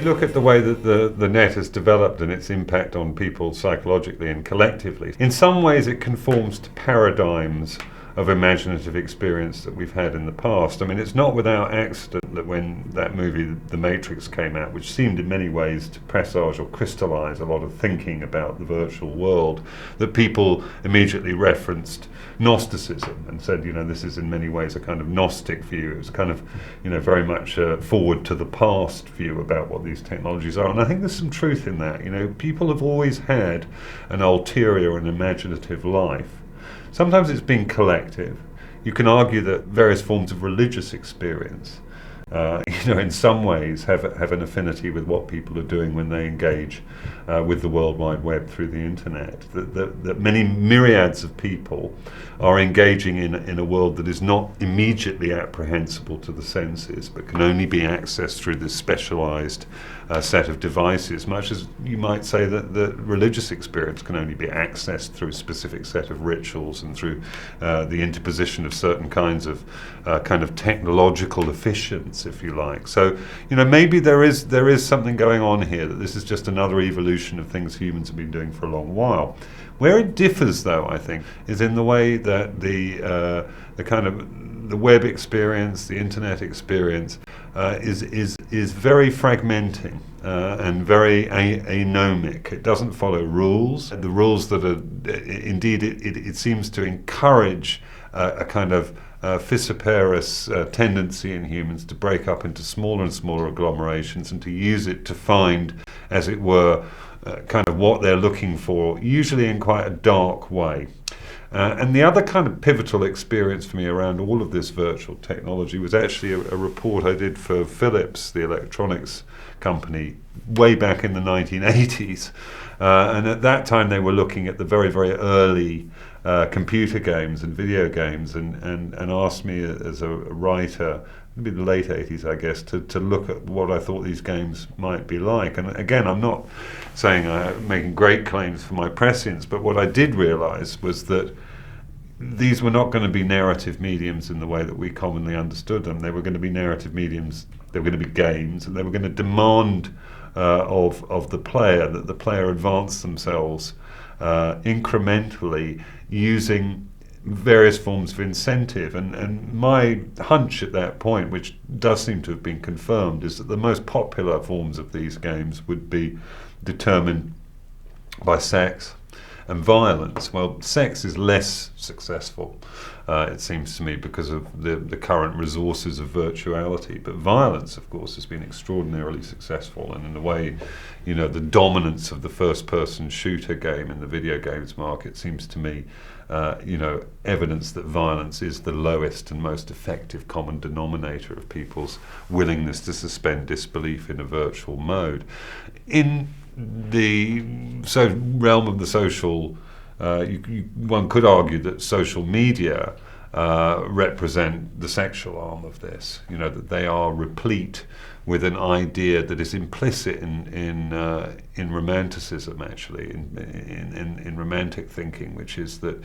look at the way that the net has developed and its impact on people psychologically and collectively, in some ways it conforms to paradigms of imaginative experience that we've had in the past. I mean, it's not without accident that when that movie, The Matrix, came out, which seemed in many ways to presage or crystallize a lot of thinking about the virtual world, that people immediately referenced Gnosticism and said, this is in many ways a kind of Gnostic view. It was kind of, very much a forward to the past view about what these technologies are. And I think there's some truth in that. People have always had an ulterior and imaginative life. Sometimes it's been collective. You can argue that various forms of religious experience, in some ways have an affinity with what people are doing when they engage with the World Wide Web through the internet. That many myriads of people are engaging in a world that is not immediately apprehensible to the senses, but can only be accessed through this specialized set of devices, much as you might say that the religious experience can only be accessed through a specific set of rituals and through the interposition of certain kinds of kind of technological efficiency, if you like. So, maybe there is something going on here, that this is just another evolution of things humans have been doing for a long while. Where it differs, though, I think, is in the way that the kind of the web experience, the internet experience, is very fragmenting and very anomic. It doesn't follow rules. The rules that are, indeed, it seems to encourage a kind of fissiparous tendency in humans to break up into smaller and smaller agglomerations and to use it to find, as it were, kind of what they're looking for, usually in quite a dark way. And the other kind of pivotal experience for me around all of this virtual technology was actually a report I did for Philips, the electronics company, way back in the 1980s. And at that time they were looking at the very, very early computer games and video games and asked me as a writer, maybe the late 80s, I guess, to look at what I thought these games might be like. And again, I'm not saying I'm making great claims for my prescience, but what I did realize was that these were not going to be narrative mediums in the way that we commonly understood them. They were going to be narrative mediums, they were going to be games, and they were going to demand of the player that the player advance themselves incrementally using various forms of incentive. And my hunch at that point, which does seem to have been confirmed, is that the most popular forms of these games would be determined by sex and violence. Well, sex is less successful, it seems to me, because of the current resources of virtuality. But violence, of course, has been extraordinarily successful, and in a way, the dominance of the first-person shooter game in the video games market seems to me evidence that violence is the lowest and most effective common denominator of people's willingness to suspend disbelief in a virtual mode. In the realm of the social, one could argue that social media represent the sexual arm of this. That they are replete with an idea that is implicit in romanticism, actually, in romantic thinking, which is that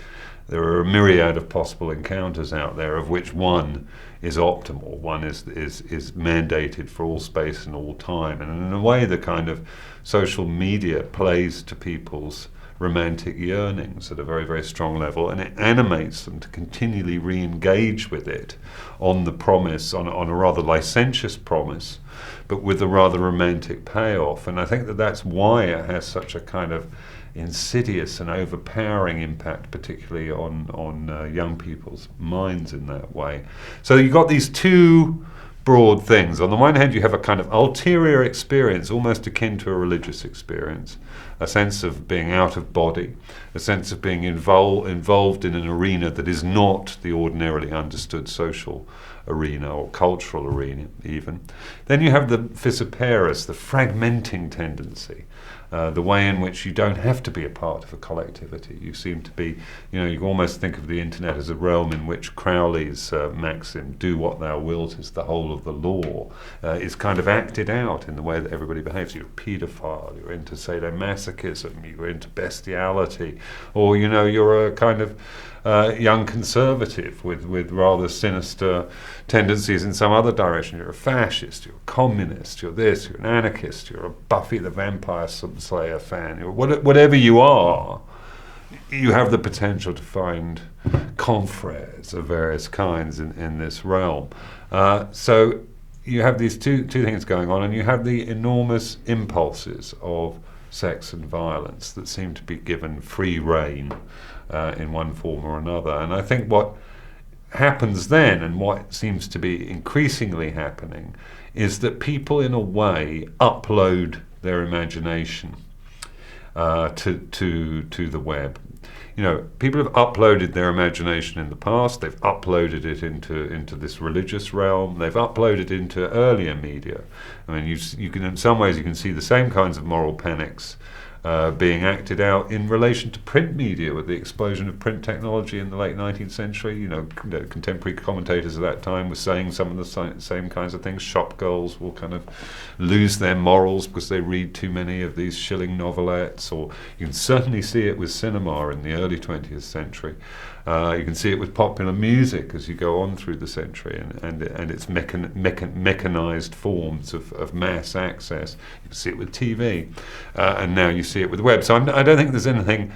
there are a myriad of possible encounters out there, of which one is optimal, one is mandated for all space and all time. And in a way, the kind of social media plays to people's romantic yearnings at a very, very strong level, and it animates them to continually re-engage with it on the promise, on a rather licentious promise, but with a rather romantic payoff. And I think that that's why it has such a kind of insidious and overpowering impact, particularly on young people's minds in that way. So you've got these two broad things. On the one hand, you have a kind of ulterior experience, almost akin to a religious experience, a sense of being out of body, a sense of being involved in an arena that is not the ordinarily understood social arena or cultural arena even. Then you have the fissiparous, the fragmenting tendency, the way in which you don't have to be a part of a collectivity. You seem to be, you almost think of the internet as a realm in which Crowley's maxim, do what thou wilt is the whole of the law, is kind of acted out in the way that everybody behaves. You're a paedophile, you're into sadomasochism, you're into bestiality, or, you're a kind of young conservative with rather sinister tendencies in some other direction. You're a fascist, you're a communist, you're this, you're an anarchist, you're a Buffy the Vampire Slayer fan, you're whatever you are. You have the potential to find confreres of various kinds in this realm. So you have these two things going on, and you have the enormous impulses of sex and violence that seem to be given free rein in one form or another. And I think what happens then, and what seems to be increasingly happening, is that people in a way upload their imagination to the web. You know, people have uploaded their imagination in the past. They've uploaded it into this religious realm. They've uploaded it into earlier media. I mean, you can, in some ways, you can see the same kinds of moral panics being acted out in relation to print media with the explosion of print technology in the late 19th century. You know, contemporary commentators at that time were saying some of the same kinds of things. Shop girls will kind of lose their morals because they read too many of these shilling novelettes, or you can certainly see it with cinema in the early 20th century. You can see it with popular music as you go on through the century, and its mechanized forms of mass access. You can see it with TV, and now you see it with the web. So I don't think there's anything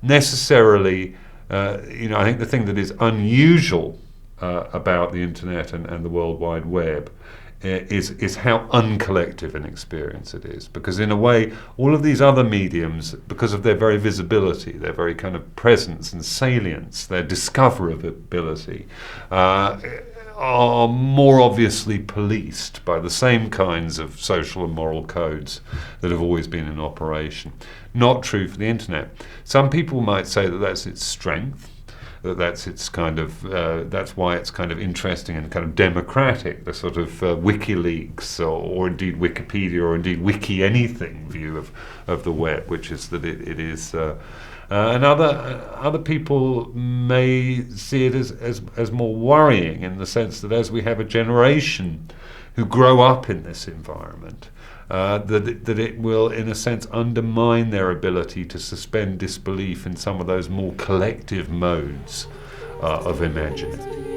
necessarily, I think the thing that is unusual about the internet and the World Wide Web is how uncollective an experience it is. Because in a way, all of these other mediums, because of their very visibility, their very kind of presence and salience, their discoverability, are more obviously policed by the same kinds of social and moral codes that have always been in operation. Not true for the internet. Some people might say that that's its strength, that's its kind of that's why it's kind of interesting and kind of democratic, the sort of WikiLeaks or indeed Wikipedia or indeed Wiki anything view of the web, which is that it is. And other people may see it as more worrying, in the sense that as we have a generation who grow up in this environment, that it will, in a sense, undermine their ability to suspend disbelief in some of those more collective modes of imagining.